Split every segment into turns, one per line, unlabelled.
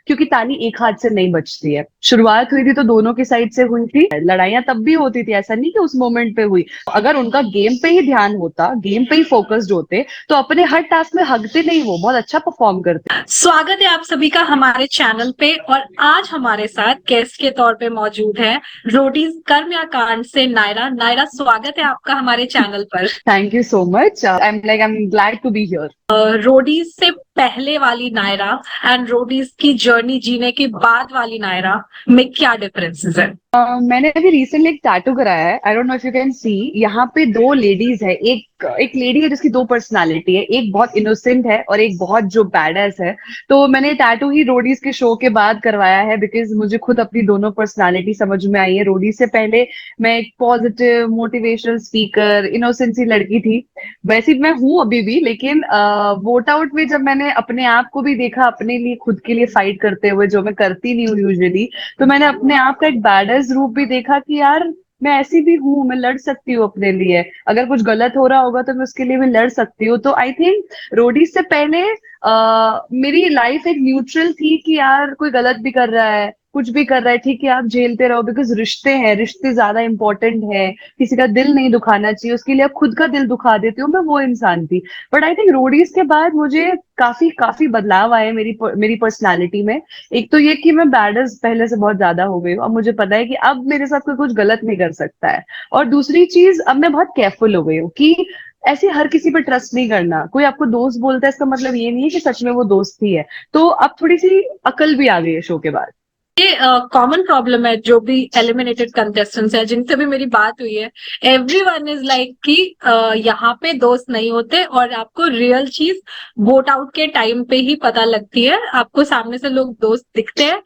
क्योंकि ताली एक हाथ से नहीं बजती है। शुरुआत हुई थी तो दोनों की साइड से हुई थी, लड़ाइयां तब भी होती थी, ऐसा नहीं कि उस मोमेंट पे हुई। अगर उनका गेम पे ही ध्यान होता, गेम पे ही फोकस्ड होते, तो अपने हर टास्क में हकते नहीं, वो बहुत अच्छा परफॉर्म करते।
स्वागत है आप सभी का हमारे चैनल पे। और आज हमारे साथ गेस्ट के तौर पे मौजूद है रोडीज कर्म या कांड से नायरा। नायरा, स्वागत है आपका हमारे चैनल पर।
Thank you so much, I am glad to be here.
Roadies से पहले वाली नायरा एंड रोडीज की जर्नी जीने के बाद वाली नायरा में क्या डिफरेंसेस है?
मैंने अभी रिसेंटली एक टैटू कराया है, I don't know if you can see. यहाँ पे दो लेडीज है, एक एक लेडी है जिसकी दो पर्सनालिटी है, एक बहुत इनोसेंट है और एक बहुत जो बैडएस है। तो मैंने टैटू ही रोडीज के शो के बाद करवाया है, बिकॉज मुझे खुद अपनी दोनों पर्सनालिटी समझ में आई है। रोडीज से पहले मैं एक पॉजिटिव मोटिवेशनल स्पीकर इनोसेंट सी लड़की थी। वैसे मैं हूँ अभी भी, लेकिन वोट आउट में जब मैंने अपने आप को भी देखा, अपने लिए खुद के लिए फाइट करते हुए, जो मैं करती नहीं हूँ यूजुअली, तो मैंने अपने आप का एक बैडर्स रूप भी देखा कि यार मैं ऐसी भी हूँ, मैं लड़ सकती हूँ अपने लिए। अगर कुछ गलत हो रहा होगा तो मैं उसके लिए भी लड़ सकती हूँ। तो आई थिंक रोडी से पहले मेरी लाइफ एक न्यूट्रल थी कि यार कोई गलत भी कर रहा है, कुछ भी कर रहा है, ठीक है आप झेलते रहो, बिकॉज रिश्ते हैं, रिश्ते ज्यादा इंपॉर्टेंट है। किसी का दिल नहीं दुखाना चाहिए, उसके लिए आप खुद का दिल दुखा देती हूँ, मैं वो इंसान थी। बट आई थिंक रोडीज के बाद मुझे काफी काफी बदलाव आए मेरी पर्सनालिटी में। एक तो ये कि मैं बैडर्स पहले से बहुत ज्यादा हो गई हूँ, अब मुझे पता है कि अब मेरे साथ कोई कुछ गलत नहीं कर सकता है। और दूसरी चीज, अब मैं बहुत केयरफुल हो गई हूँ कि ऐसे हर किसी पे ट्रस्ट नहीं करना। कोई आपको दोस्त बोलता है, इसका मतलब ये नहीं है कि सच में वो दोस्त ही है। तो अब थोड़ी सी अकल भी आ गई है शो के बाद।
ये कॉमन प्रॉब्लम है जो भी एलिमिनेटेड कंटेस्टेंट्स है जिनसे भी मेरी बात हुई है। एवरीवन इज लाइक कि यहाँ पे दोस्त नहीं होते और आपको रियल चीज वोट आउट के टाइम पे ही पता लगती है, आपको सामने से लोग दोस्त दिखते हैं।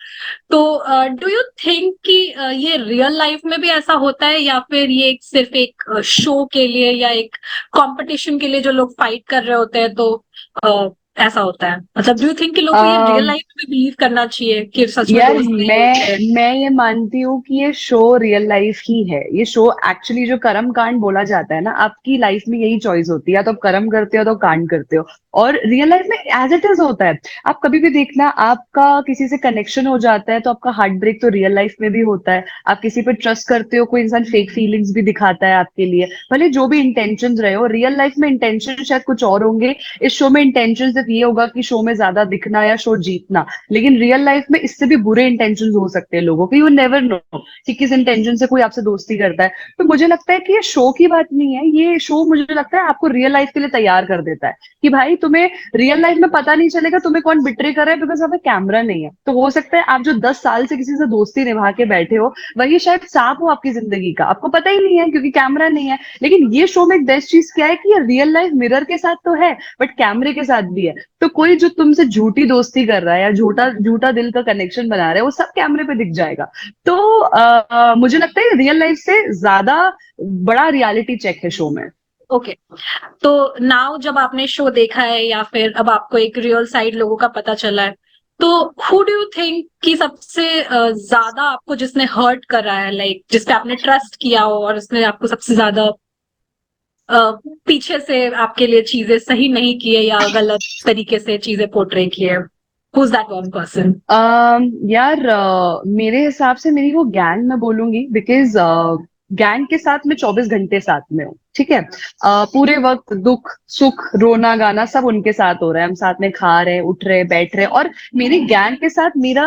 तो डू यू थिंक कि ये रियल लाइफ में भी ऐसा होता है या फिर ये सिर्फ एक शो के लिए या एक कंपटीशन के लिए जो लोग फाइट कर रहे होते हैं तो ऐसा होता है? मतलब डू यू थिंक कि लोग को ये रियल लाइफ में बिलीव करना चाहिए कि सच में
यार
दोस्त नहीं होते हैं?
मैं ये मानती हूँ कि ये शो रियल लाइफ ही है। ये शो एक्चुअली, जो कर्म कांड बोला जाता है ना, आपकी लाइफ में यही चॉइस होती है, या तो आप कर्म करते हो तो कांड करते हो। और रियल लाइफ में एज इट इज होता है। आप कभी भी देखना, आपका किसी से कनेक्शन हो जाता है तो आपका हार्ट ब्रेक तो रियल लाइफ में भी होता है। आप किसी पे ट्रस्ट करते हो, कोई इंसान फेक फीलिंग्स भी दिखाता है आपके लिए, भले जो भी इंटेंशन रहे हो। रियल लाइफ में इंटेंशन शायद कुछ और होंगे, इस शो में इंटेंशन सिर्फ ये होगा कि शो में ज्यादा दिखना या शो जीतना। लेकिन रियल लाइफ में इससे भी बुरे इंटेंशंस हो सकते हैं लोगों के, यू नेवर नो कि किस इंटेंशन से कोई आपसे दोस्ती करता है। तो मुझे लगता है कि ये शो की बात नहीं है, ये शो मुझे लगता है आपको रियल लाइफ के लिए तैयार कर देता है कि भाई तुम्हें रियल लाइफ में पता नहीं चलेगा तुम्हें कौन बिट्रे कर रहा है, बिकॉज वहां पे कैमरा नहीं है। तो हो सकता है आप जो 10 साल से किसी से दोस्ती निभा के बैठे हो, वही शायद सांप हो आपकी जिंदगी का, आपको पता ही नहीं है क्योंकि कैमरा नहीं है। लेकिन ये शो में एक बेस्ट चीज क्या है कि ये रियल लाइफ मिरर के साथ तो है, बट कैमरे के साथ भी है। तो कोई जो तुमसे झूठी दोस्ती कर रहा है या झूठा झूठा दिल का कनेक्शन बना रहा है, वो सब कैमरे पे दिख जाएगा। तो मुझे लगता है रियल लाइफ से ज्यादा बड़ा रियलिटी चेक है शो में।
ओके। तो नाउ जब आपने शो देखा है या फिर अब आपको एक रियल साइड लोगों का पता चला है, तो हु डू यू थिंक कि सबसे ज्यादा आपको जिसने हर्ट करा है, लाइक जिस पे आपने ट्रस्ट किया हो और उसने आपको सबसे ज्यादा पीछे से आपके लिए चीजें सही नहीं की है या गलत तरीके से चीजें पोर्ट्रे की है? Who is that one person?
यार मेरे हिसाब से मेरी वो गैंग मैं बोलूंगी, बिकॉज गैंग के साथ मैं 24 घंटे साथ में हूँ, ठीक है। पूरे वक्त दुख सुख रोना गाना सब उनके साथ हो रहा है, हम साथ में खा रहे उठ रहे बैठ रहे। और मेरी गैंग के साथ मेरा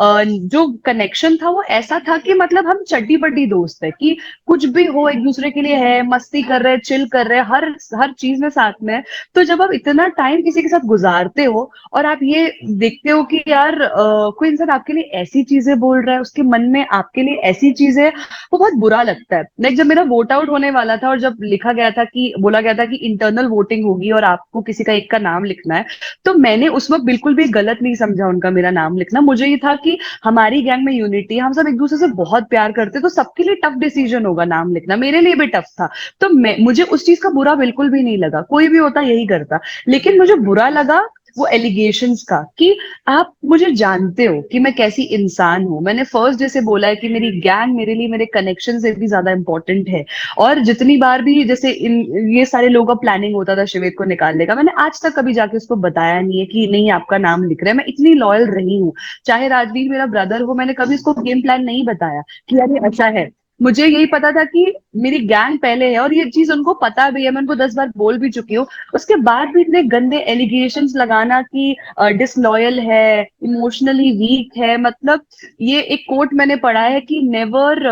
जो कनेक्शन था वो ऐसा था कि मतलब हम चड्डी बड्डी दोस्त है, कि कुछ भी हो एक दूसरे के लिए है, मस्ती कर रहे चिल कर रहे, हर हर चीज में साथ में है। तो जब आप इतना टाइम किसी के साथ गुजारते हो और आप ये देखते हो कि यार कोई इंसान आपके लिए ऐसी चीजें बोल रहा है, उसके मन में आपके लिए ऐसी चीजें है, वो बहुत बुरा लगता है। लाइक जब मेरा वोट आउट होने वाला था और जब लिखा गया था कि बोला गया था कि इंटरनल वोटिंग होगी और आपको किसी का एक का नाम लिखना है, तो मैंने उस वक्त बिल्कुल भी गलत नहीं समझा उनका मेरा नाम लिखना। मुझे ये था कि हमारी गैंग में यूनिटी, हम सब एक दूसरे से बहुत प्यार करते, तो सबके लिए टफ डिसीजन होगा नाम लिखना, मेरे लिए भी टफ था। तो मुझे उस चीज का बुरा बिल्कुल भी नहीं लगा, कोई भी होता यही करता। लेकिन मुझे बुरा लगा वो एलिगेशंस का कि आप मुझे जानते हो कि मैं कैसी इंसान हूँ। मैंने फर्स्ट डे से बोला है कि मेरी गैंग मेरे लिए मेरे कनेक्शन से भी ज्यादा इंपॉर्टेंट है। और जितनी बार भी जैसे इन ये सारे लोगों का प्लानिंग होता था श्वेत को निकालने का, मैंने आज तक कभी जाके उसको बताया नहीं है कि नहीं आपका नाम लिख रहा है। मैं इतनी लॉयल रही हूँ। चाहे राजवीर मेरा ब्रदर हो, मैंने कभी उसको गेम प्लान नहीं बताया कि यार ये अच्छा है। मुझे यही पता था कि मेरी गैंग पहले है, और ये चीज उनको पता भी है, मैं उनको 10 बार बोल भी चुकी हूँ। उसके बाद भी इतने गंदे एलिगेशंस लगाना कि डिसलॉयल है, इमोशनली वीक है। मतलब ये एक कोट मैंने पढ़ा है कि never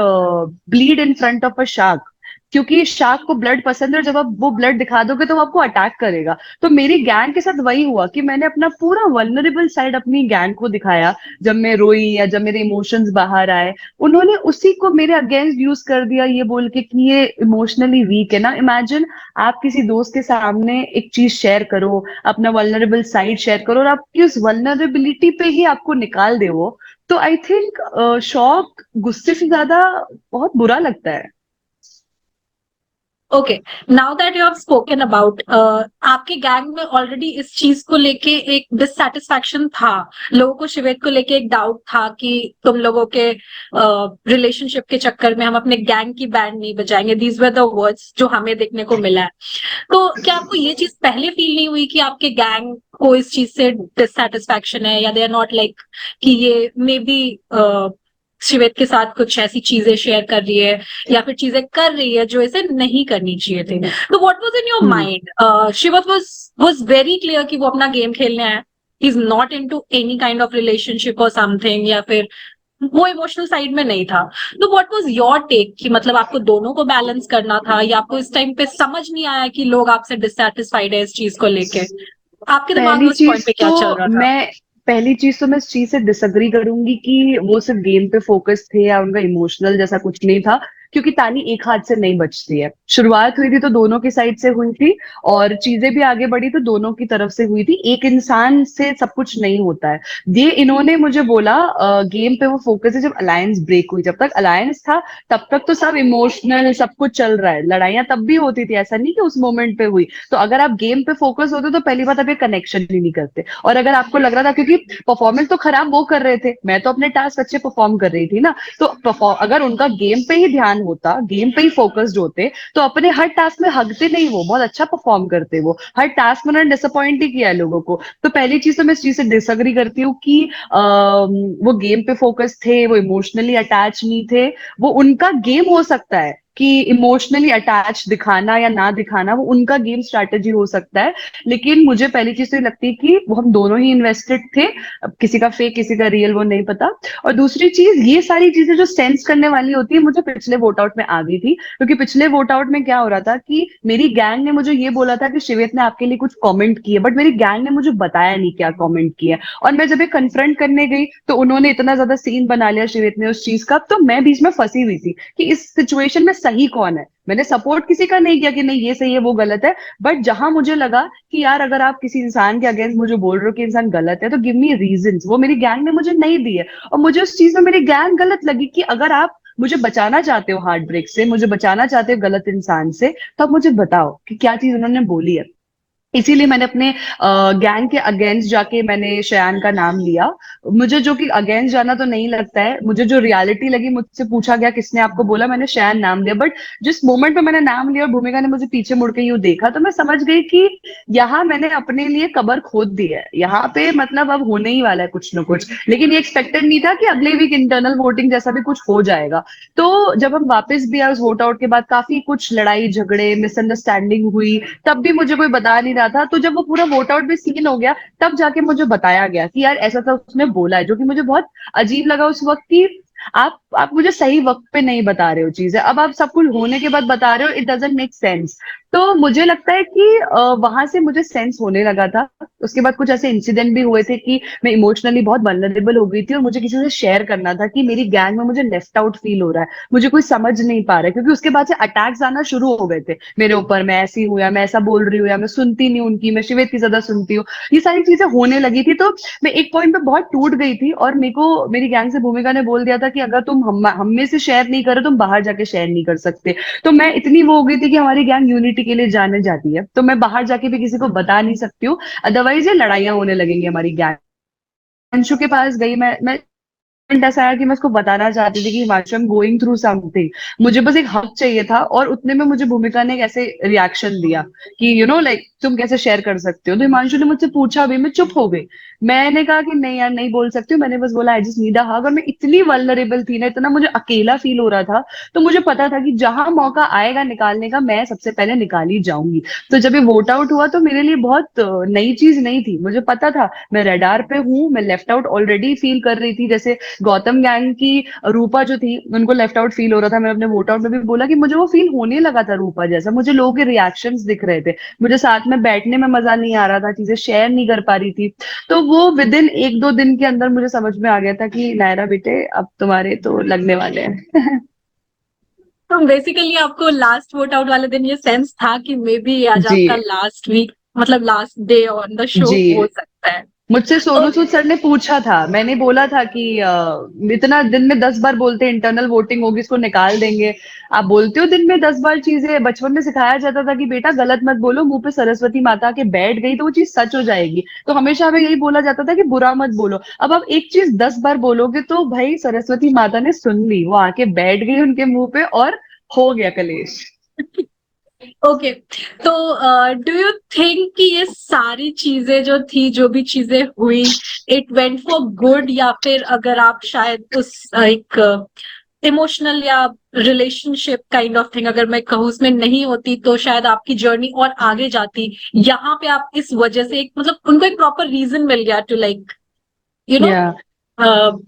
bleed in front of a shark, क्योंकि शार्क को ब्लड पसंद है, और जब आप वो ब्लड दिखा दोगे तो वो आपको अटैक करेगा। तो मेरी गैंग के साथ वही हुआ कि मैंने अपना पूरा वल्नरेबल साइड अपनी गैंग को दिखाया। जब मैं रोई या जब मेरे इमोशंस बाहर आए, उन्होंने उसी को मेरे अगेंस्ट यूज कर दिया, ये बोल के कि ये इमोशनली वीक है ना। इमेजिन आप किसी दोस्त के सामने एक चीज शेयर करो, अपना वल्नरेबल साइड शेयर करो, और आपकी उस वल्नरेबिलिटी पे ही आपको निकाल दे वो। तो आई थिंक शौक गुस्से से ज्यादा बहुत बुरा लगता है।
Okay, now that you have spoken about, आपके गैंग में ऑलरेडी इस चीज को लेके एक डिससेटिस्फैक्शन था। लोगों को शिवेत को लेके एक डाउट था कि तुम लोगों के रिलेशनशिप के चक्कर में हम अपने गैंग की बैंड नहीं बजाएंगे। दीज वर द वर्ड्स जो हमें देखने को मिला है। तो क्या आपको ये चीज पहले फील नहीं हुई कि आपके गैंग को इस चीज से डिससेटिस्फैक्शन है, या दे आर नॉट लाइक कि ये मे बी शिवेत के साथ कुछ ऐसी चीजें शेयर कर रही है या फिर चीजें कर रही है जो इसे नहीं करनी चाहिए थी? तो what was in your
hmm.
Mind? Shivet was very clear कि वो अपना गेम खेलने आया, he is not into any kind of relationship और समथिंग, या फिर वो इमोशनल साइड में नहीं था। तो व्हाट वाज योर टेक कि मतलब आपको दोनों को बैलेंस करना था, या आपको इस टाइम पे समझ नहीं आया कि लोग आपसे डिससैटिस्फाइड है इस चीज को लेके? आपके दिमाग
पहली
में उस पॉइंट
चीज
पे
तो
क्या चल रहा था?
मैं पहली चीज तो मैं इस चीज से डिसअग्री करूंगी कि वो सिर्फ गेम पे फोकस थे या उनका इमोशनल जैसा कुछ नहीं था। क्योंकि ताली एक हाथ से नहीं बजती है। शुरुआत हुई थी तो दोनों की साइड से हुई थी, और चीजें भी आगे बढ़ी तो दोनों की तरफ से हुई थी। एक इंसान से सब कुछ नहीं होता है। ये इन्होंने मुझे बोला गेम पे वो फोकस है, जब अलायंस ब्रेक हुई। जब तक अलायंस था तब तक तो सब इमोशनल सब कुछ चल रहा है, लड़ाइयां तब भी होती थी, ऐसा नहीं कि उस मोमेंट पे हुई। तो अगर आप गेम पे फोकस होते तो पहली बात आप ये कनेक्शन ही नहीं करते। और अगर आपको लग रहा था, क्योंकि परफॉर्मेंस तो खराब वो कर रहे थे, मैं तो अपने टास्क अच्छे परफॉर्म कर रही थी ना। तो अगर उनका गेम पे ही ध्यान होता, गेम पे ही फोकस्ड होते, तो अपने हर टास्क में हकते नहीं, वो बहुत अच्छा परफॉर्म करते। वो हर टास्क में उन्होंने डिसअपॉइंट ही किया है लोगों को। तो पहली चीज तो मैं इस चीज से डिसअग्री करती हूँ कि वो गेम पे फोकस थे, वो इमोशनली अटैच नहीं थे। वो उनका गेम हो सकता है कि इमोशनली अटैच दिखाना या ना दिखाना, वो उनका गेम स्ट्रैटेजी हो सकता है। लेकिन मुझे पहली चीज तो ये लगती है कि वो हम दोनों ही इन्वेस्टेड थे। अब किसी का फेक किसी का रियल वो नहीं पता। और दूसरी चीज, ये सारी चीजें जो सेंस करने वाली होती है, मुझे पिछले वोट आउट में आ गई थी। क्योंकि पिछले वोट आउट में क्या हो रहा था कि मेरी गैंग ने मुझे ये बोला था कि शिवेत ने आपके लिए कुछ कमेंट किए, बट मेरी गैंग ने मुझे बताया नहीं क्या कमेंट किया। और मैं जब ये कन्फ्रंट करने गई तो उन्होंने इतना ज्यादा सीन बना लिया शिवेत ने उस चीज का, तो मैं बीच में फंसी हुई थी कि इस सिचुएशन में सही कौन है। मैंने सपोर्ट किसी का नहीं किया कि नहीं ये सही है वो गलत है। बट जहां मुझे लगा कि यार अगर आप किसी इंसान के अगेंस्ट मुझे बोल रहे हो कि इंसान गलत है, तो गिव मी रीजन। वो मेरी गैंग ने मुझे नहीं दिए, और मुझे उस चीज में मेरी गैंग गलत लगी कि अगर आप मुझे बचाना चाहते हो हार्ट ब्रेक से, मुझे बचाना चाहते हो गलत इंसान से, तो आप मुझे बताओ कि क्या चीज उन्होंने बोली है। इसीलिए मैंने अपने गैंग के अगेंस्ट जाके मैंने शयान का नाम लिया। मुझे जो कि अगेंस्ट जाना तो नहीं लगता है, मुझे जो रियलिटी लगी, मुझसे पूछा गया किसने आपको बोला, मैंने शयान नाम लिया। बट जिस मोमेंट पे मैंने नाम लिया और भूमिका ने मुझे पीछे मुड़ के यूं देखा, तो मैं समझ गई कि यहाँ मैंने अपने लिए कबर खोद दी है। यहाँ पे मतलब अब होने ही वाला है कुछ ना कुछ। लेकिन ये एक्सपेक्टेड नहीं था कि अगले वीक इंटरनल वोटिंग जैसा भी कुछ हो जाएगा। तो जब हम वापस भी आए उस वोट आउट के बाद, काफी कुछ लड़ाई झगड़े मिसअंडरस्टैंडिंग हुई, तब भी मुझे कोई बता नहीं रहा था। तो जब वो पूरा वोट आउट भी सीन हो गया, तब जाके मुझे बताया गया कि यार ऐसा था उसने बोला है, जो कि मुझे बहुत अजीब लगा उस वक्त कि आप मुझे सही वक्त पे नहीं बता रहे हो चीजें, अब आप सब कुछ होने के बाद बता रहे हो, इट डजंट मेक सेंस। तो मुझे लगता है कि वहां से मुझे सेंस होने लगा था। उसके बाद कुछ ऐसे इंसिडेंट भी हुए थे कि मैं इमोशनली बहुत वल्नरेबल हो गई थी, और मुझे किसी से शेयर करना था कि मेरी गैंग में मुझे लेफ्ट आउट फील हो रहा है, मुझे कोई समझ नहीं पा रहा है। क्योंकि उसके बाद से अटैक्स आना शुरू हो गए थे मेरे ऊपर, मैं ऐसी हूँ या मैं ऐसा बोल रही हूँ या मैं सुनती नहीं उनकी, मैं शिवेत की ज्यादा सुनती हूँ, ये सारी चीजें होने लगी थी। तो मैं एक पॉइंट पे बहुत टूट गई थी, और मेरे को मेरी गैंग से भूमिका ने बोल दिया था कि अगर तुम हम में से शेयर नहीं करो, तुम बाहर जाके शेयर नहीं कर सकते। तो मैं इतनी वो हो गई थी कि हमारी गैंग यूनिटी सेफ्टी के लिए जाने जाती है, तो मैं बाहर जाके भी किसी को बता नहीं सकती हूँ, अदरवाइज ये लड़ाइयाँ होने लगेंगी हमारी गैंग। अंशु के पास गई मैं मोमेंट ऐसा आया कि मैं उसको बताना चाहती थी कि Himanshu, I am going through something, मुझे बस एक हक चाहिए था, और उतने में मुझे भूमिका ने एक ऐसे रिएक्शन दिया कि लाइक तुम कैसे शेयर कर सकते हो। तो हिमांशु ने मुझसे पूछा भी, मैं चुप हो गई। मैंने कहा कि नहीं यार, नहीं बोल सकती हूँ, मैंने बस बोला आई जस्ट नीड अ हग, और मैं इतनी वल्नरेबल थी ना, इतना मुझे अकेला फील हो रहा था। तो मुझे पता था कि जहां मौका आएगा निकालने का, मैं सबसे पहले निकाली जाऊंगी। तो जब ये वोट आउट हुआ तो मेरे लिए बहुत नई चीज नहीं थी, मुझे पता था मैं रडार पे हूँ, मैं लेफ्ट आउट ऑलरेडी फील कर रही थी। जैसे गौतम गैंग की रूपा जो थी, उनको लेफ्ट आउट फील हो रहा था, मैं अपने वोट आउट में भी बोला कि मुझे वो फील होने लगा था रूपा जैसा, मुझे लोगों के रिएक्शंस दिख रहे थे, मुझे साथ में बैठने में मजा नहीं आ रहा था, चीजें शेयर नहीं कर पा रही थी। तो वो विद इन 1-2 दिन के अंदर मुझे समझ में आ गया था कि नायरा बेटे, अब तुम्हारे तो लगने वाले हैं।
तो बेसिकली आपको लास्ट वोट आउट वाले दिन ये सेंस था कि मे बी आज
जी।
आपका लास्ट वीक, मतलब last day on the show
जी।
हो सकता है।
मुझसे सोनू
ओके।
सूद सर ने पूछा था, मैंने बोला था कि इतना दिन में 10 बार बोलते हैं इंटरनल वोटिंग होगी, इसको निकाल देंगे। आप बोलते हो दिन में 10 बार चीजें, बचपन में सिखाया जाता था कि बेटा गलत मत बोलो, मुंह पे सरस्वती माता के बैठ गई तो वो चीज सच हो जाएगी, तो हमेशा हमें यही बोला जाता था कि बुरा मत बोलो। अब आप एक चीज 10 बार बोलोगे तो भाई सरस्वती माता ने सुन ली, वो आके बैठ गई उनके मुंह पे, और हो गया कलेश।
ओके। तो डू यू थिंक कि ये सारी चीजें जो थी, जो भी चीजें हुई, इट वेंट फॉर गुड, या फिर अगर आप शायद उस एक इमोशनल या रिलेशनशिप काइंड ऑफ थिंग अगर मैं कहूँ उसमें नहीं होती, तो शायद आपकी जर्नी और आगे जाती। यहाँ पे आप इस वजह से एक मतलब उनको एक प्रॉपर रीजन मिल गया टू लाइक यू नो
या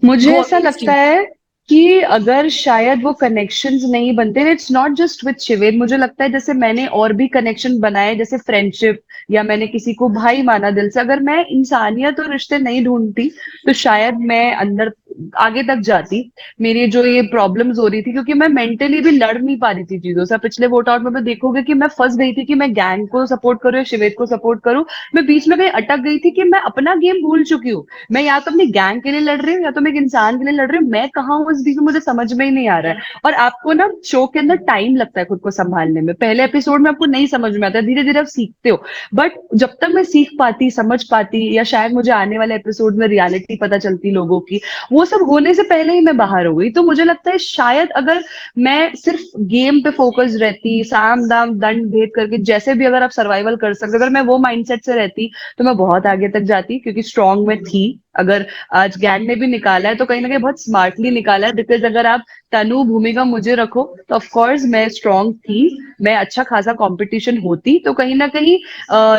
मुझे
गो
ऐसा
अगेंस्ट
लगता
यू।
है कि अगर शायद वो कनेक्शंस नहीं बनते, इट्स नॉट जस्ट विद शिविर, मुझे लगता है जैसे मैंने और भी कनेक्शन बनाए, जैसे फ्रेंडशिप, या मैंने किसी को भाई माना दिल से, अगर मैं इंसानियत और रिश्ते नहीं ढूंढती तो शायद मैं अंदर आगे तक जाती। मेरी जो ये प्रॉब्लम्स हो रही थी, क्योंकि मैं मेंटली भी लड़ नहीं पा रही थी चीजों से, पिछले वोट आउट में भी देखोगे कि मैं फंस गई थी कि मैं गैंग को सपोर्ट करूँ या शिविर को सपोर्ट करूँ। मैं बीच में कहीं अटक गई थी कि मैं अपना गेम भूल चुकी हूँ, मैं या तो अपनी गैंग के लिए लड़ रही हूँ या तो मैं एक इंसान के लिए लड़ रही हूँ, मैं कहाँ हूँ इस बीच में मुझे समझ में ही नहीं आ रहा है। और आपको ना शो के अंदर टाइम लगता है खुद को संभालने में, पहले एपिसोड में आपको नहीं समझ में आता, धीरे धीरे आप सीखते हो। बट जब तक मैं सीख पाती, समझ पाती, या शायद मुझे आने वाले एपिसोड में रियलिटी पता चलती लोगों की, वो सब होने से पहले ही मैं बाहर हो गई। तो मुझे लगता है शायद अगर मैं सिर्फ गेम पे फोकस रहती, साम दाम दंड भेद करके जैसे भी अगर आप सर्वाइवल कर सकते, अगर मैं वो माइंडसेट से रहती तो मैं बहुत आगे तक जाती, क्योंकि स्ट्रांग में थी। अगर आज गैंग ने भी निकाला है तो कहीं ना कहीं बहुत स्मार्टली निकाला है, बिकॉज अगर आप तनु भूमिका मुझे रखो तो ऑफ कोर्स मैं स्ट्रांग थी, मैं अच्छा खासा कंपटीशन होती, तो कहीं ना कहीं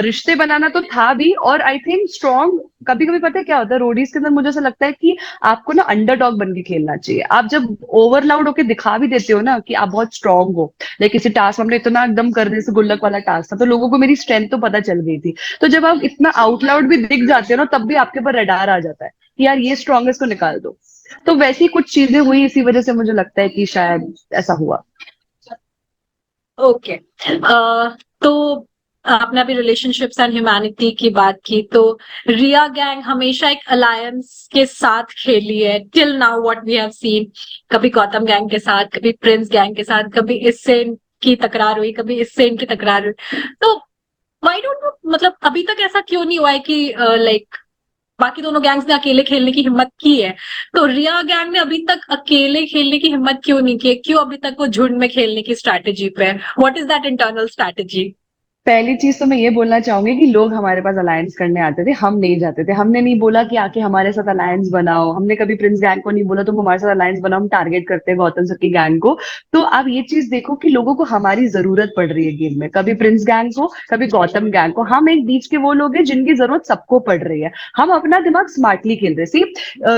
रिश्ते बनाना तो था भी। और आई थिंक स्ट्रांग, कभी कभी पता है क्या होता है रोडीज के अंदर, मुझे ऐसा लगता है कि आपको ना अंडरडॉग बन के खेलना चाहिए। आप जब ओवरलाउड होके दिखा भी देते हो ना कि आप बहुत स्ट्रांग हो, लाइक किसी टास्क हमने इतना एकदम कर दिया, जैसे गुल्लक वाला टास्क था, तो लोगों को मेरी स्ट्रेंथ तो पता चल गई थी। तो जब आप इतना आउट लाउड भी दिख जाते हो ना, तब भी आपके ऊपर रडार आ जाता है कि यार ये स्ट्रांगेस्ट को निकाल दो। तो वैसी कुछ चीजें हुई, इसी वजह से मुझे लगता है कि शायद ऐसा हुआ।
ओके। तो आपने अभी रिलेशनशिप्स एंड ह्यूमैनिटी की बात की, तो रिया गैंग हमेशा एक अलायंस के साथ खेली है till now what we have seen. कभी गौतम गैंग के साथ, कभी प्रिंस गैंग के साथ, कभी इससे की तकरार हुई, कभी इससे इनकी तकरार हुई। तो व्हाई डोंट नो, मतलब अभी तक ऐसा क्यों नहीं हुआ है कि लाइक बाकी दोनों गैंग्स ने अकेले खेलने की हिम्मत की है, तो रिया गैंग ने अभी तक अकेले खेलने की हिम्मत क्यों नहीं की है? क्यों अभी तक वो झुंड में खेलने की स्ट्रैटेजी पे है? What is that internal strategy?
पहली चीज तो मैं ये बोलना चाहूंगी कि लोग हमारे पास अलायंस करने आते थे, हम नहीं जाते थे, हमने नहीं बोला कि आके हमारे साथ अलायंस बनाओ, हमने कभी प्रिंस गैंग को नहीं बोला तुम हमारे साथ अलायंस बनाओ, हम टारगेट करते हैं गौतम सर की गैंग को। तो आप ये चीज देखो कि लोगों को हमारी जरूरत पड़ रही है गेम में, कभी प्रिंस गैंग को, कभी गौतम गैंग को, हम एक बीच के वो लोग हैं जिनकी जरूरत सबको पड़ रही है। हम अपना दिमाग स्मार्टली खेल रहे। सी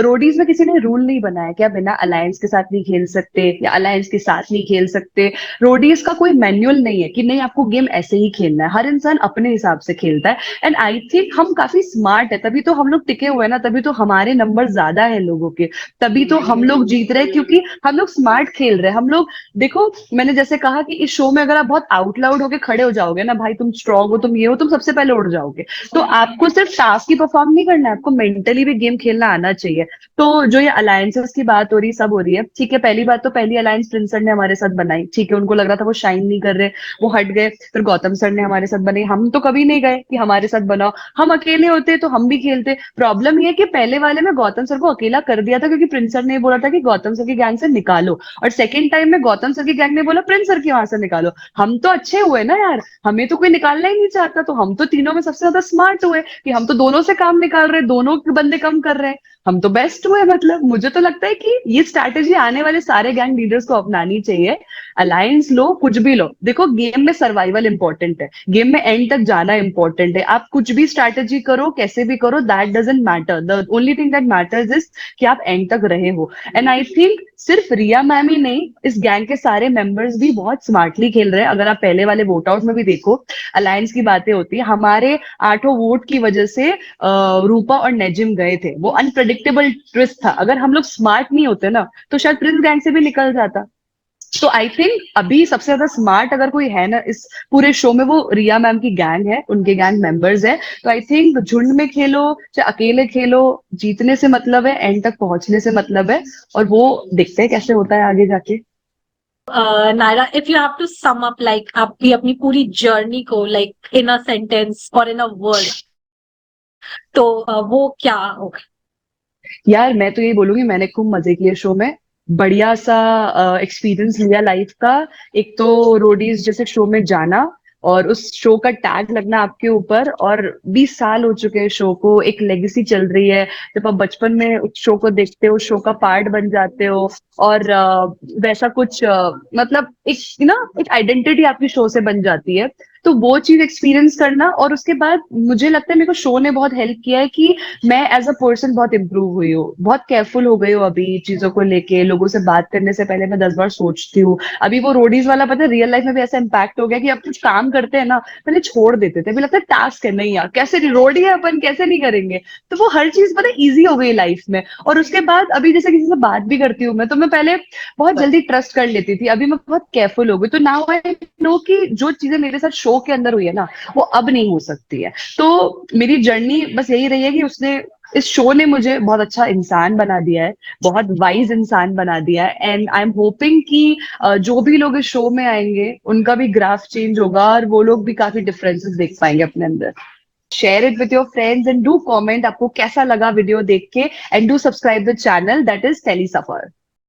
रोडीज में किसी ने रूल नहीं बनाया कि आप बिना अलायंस के साथ नहीं खेल सकते या अलायंस के साथ नहीं खेल सकते। रोडीज का कोई मैनुअल नहीं है कि नहीं आपको गेम ऐसे ही खेलना खेलना है, हर इंसान अपने हिसाब से खेलता है। एंड आई थिंक हम काफी स्मार्ट है, तभी तो हम लोग टिके हुए हैं ना, तभी तो हमारे नंबर ज्यादा है लोगों के, तभी तो हम लोग जीत रहे हैं, क्योंकि हम लोग स्मार्ट खेल रहे हैं। हम लोग देखो, मैंने जैसे कहा कि इस शो में अगर आप बहुत आउट लाउड होके खड़े हो जाओगे ना, भाई तुम स्ट्रांग हो, तुम ये हो, तुम सबसे पहले उड़ जाओगे। तो आपको सिर्फ टास्क ही परफॉर्म नहीं करना है, आपको मेंटली भी गेम खेलना आना चाहिए। तो जो ये अलायंसेस की बात हो रही, सब हो रही है, ठीक है, पहली बात तो पहली अलायंस प्रिंस सर ने हमारे साथ बनाई, ठीक है, उनको लग रहा था वो शाइन नहीं कर रहे, वो हट गए। फिर गौतम सर ने हमारे साथ बनाई, हम तो कभी नहीं गए कि हमारे साथ बनाओ, हम अकेले होते तो हम भी खेलते। प्रॉब्लम ये है कि पहले वाले में गौतम सर को अकेला कर दिया था, क्योंकि प्रिंस सर ने बोला था कि गौतम सर की गैंग से निकालो, और सेकंड टाइम में गौतम सर की गैंग ने बोला प्रिंस सर की वहां से निकालो। हम तो अच्छे हुए ना यार, हमें तो कोई निकालना ही नहीं चाहता, तो हम तो तीनों में सबसे ज्यादा स्मार्ट हुए कि हम तो दोनों से काम निकाल रहे हैं, दोनों के बंदे कम कर रहे हैं, हम तो बेस्ट हुए। मतलब मुझे तो लगता है कि ये स्ट्रैटेजी आने वाले सारे गैंग लीडर्स को अपनानी चाहिए। अलायंस लो, कुछ भी लो, देखो गेम में सर्वाइवल इंपॉर्टेंट है, गेम में एंड तक जाना इंपॉर्टेंट है। आप कुछ भी स्ट्रैटेजी करो, कैसे भी करो, that doesn't matter, the only thing that matters is कि आप एंड तक रहे हो। एंड आई थिंक सिर्फ रिया मैम ही नहीं, इस गैंग के सारे मेंबर्स भी बहुत स्मार्टली खेल रहे हैं। अगर आप पहले वाले वोट आउट में भी देखो, अलायंस की बातें होती है, हमारे 8 वोट की वजह से रूपा और नेजिम गए थे, वो अनप्रडिक्टेबल ट्विस्ट था। अगर हम लोग स्मार्ट नहीं होते ना, तो शायद प्रिंस गैंग से भी निकल जाता। तो आई थिंक अभी सबसे ज्यादा स्मार्ट अगर कोई है ना इस पूरे शो में, वो रिया मैम की गैंग है, उनके गैंग मेंबर्स है। तो आई थिंक झुंड में खेलो चाहे अकेले खेलो, जीतने से मतलब है, एंड तक पहुंचने से मतलब है, और वो देखते हैं कैसे होता है आगे जाके।
Naira, if you have to sum up like आपकी अपनी पूरी जर्नी को लाइक इन अ सेंटेंस और इन अ वर्ड, तो वो क्या होगा?
यार मैं तो यही बोलूंगी, मैंने खूब मजे किए शो में, बढ़िया सा एक्सपीरियंस लिया लाइफ का। एक तो रोडीज जैसे शो में जाना, और उस शो का टैग लगना आपके ऊपर, और 20 साल हो चुके हैं शो को, एक लेगेसी चल रही है। जब आप बचपन में उस शो को देखते हो, शो का पार्ट बन जाते हो, और वैसा कुछ मतलब एक ना एक आइडेंटिटी आपकी शो से बन जाती है। तो वो चीज एक्सपीरियंस करना, और उसके बाद मुझे लगता है मेरे को शो ने बहुत हेल्प किया है कि मैं एज अ पर्सन बहुत इंप्रूव हुई हूँ, बहुत केयरफुल हो गई हूँ अभी चीजों को लेके। लोगों से बात करने से पहले मैं 10 बार सोचती हूँ। अभी वो रोडीज वाला पता है, रियल लाइफ में भी ऐसा इम्पैक्ट हो गया कि अब कुछ काम करते हैं ना, पहले छोड़ देते थे, अभी लगता है टास्क है, नहीं यार कैसे नहीं, रोडी है अपन, कैसे नहीं करेंगे। तो वो हर चीज पता है ईजी हो गई लाइफ में। और उसके बाद अभी जैसे किसी से बात भी करती हूँ मैं, तो मैं पहले बहुत जल्दी ट्रस्ट कर लेती थी, अभी मैं बहुत केयरफुल हो गई। तो नाउ आई नो कि जो चीजें मेरे साथ शो के अंदर हुई है ना, वो अब नहीं हो सकती है। तो मेरी जर्नी बस यही रही है कि उसने, इस शो ने मुझे बहुत अच्छा इंसान बना दिया है, बहुत वाइज इंसान बना दिया है। एंड आई एम होपिंग कि जो भी लोग इस शो में आएंगे, उनका भी ग्राफ चेंज होगा, और वो लोग भी काफी डिफरेंसेस देख पाएंगे अपने अंदर। Share it with your friends and do comment आपको कैसा लगा वीडियो देख के, and do subscribe the channel that is Tele suffer.